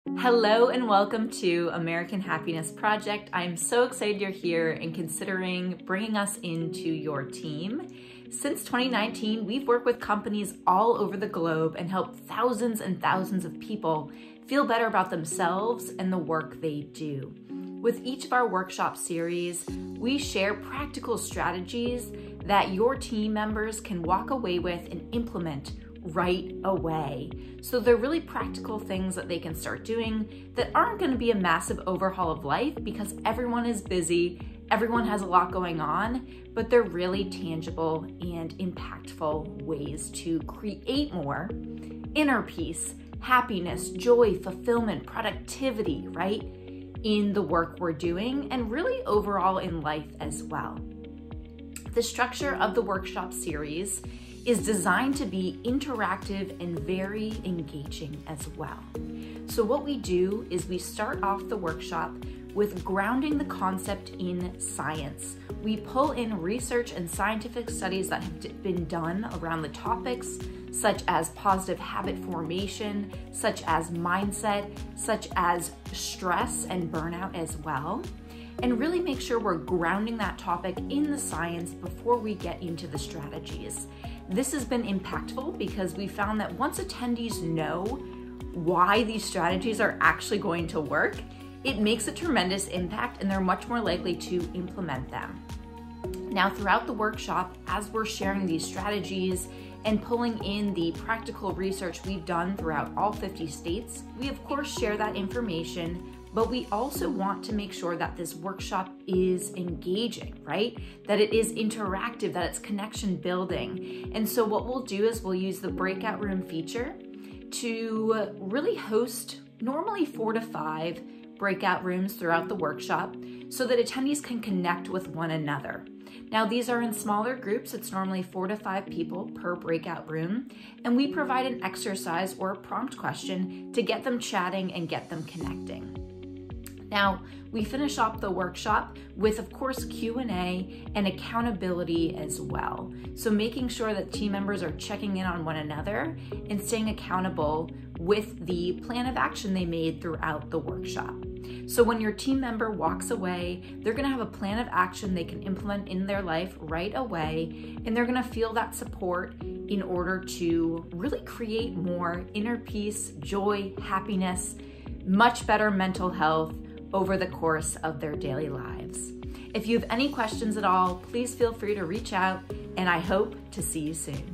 Hello and welcome to American Happiness Project. I'm so excited you're here and considering bringing us into your team. Since 2019, we've worked with companies all over the globe and helped thousands and thousands of people feel better about themselves and the work they do. With each of our workshop series, we share practical strategies that your team members can walk away with and implement right away. So they're really practical things that they can start doing that aren't going to be a massive overhaul of life because everyone is busy, everyone has a lot going on, but they're really tangible and impactful ways to create more inner peace, happiness, joy, fulfillment, productivity, right? In the work we're doing and really overall in life as well. The structure of the workshop series is designed to be interactive and very engaging as well. So what we do is we start off the workshop with grounding the concept in science. We pull in research and scientific studies that have been done around the topics, such as positive habit formation, such as mindset, such as stress and burnout as well. And really make sure we're grounding that topic in the science before we get into the strategies. This has been impactful because we found that once attendees know why these strategies are actually going to work, it makes a tremendous impact and they're much more likely to implement them. Now, throughout the workshop, as we're sharing these strategies and pulling in the practical research we've done throughout all 50 states, we of course share that information, but we also want to make sure that this workshop is engaging, right? That it is interactive, that it's connection building. And so what we'll do is we'll use the breakout room feature to really host normally 4 to 5 breakout rooms throughout the workshop so that attendees can connect with one another. Now, these are in smaller groups. It's normally 4 to 5 people per breakout room. And we provide an exercise or a prompt question to get them chatting and get them connecting. Now, we finish off the workshop with, of course, Q&A and accountability as well. So making sure that team members are checking in on one another and staying accountable with the plan of action they made throughout the workshop. So when your team member walks away, they're gonna have a plan of action they can implement in their life right away, and they're gonna feel that support in order to really create more inner peace, joy, happiness, much better mental health over the course of their daily lives. If you have any questions at all, please feel free to reach out, and I hope to see you soon.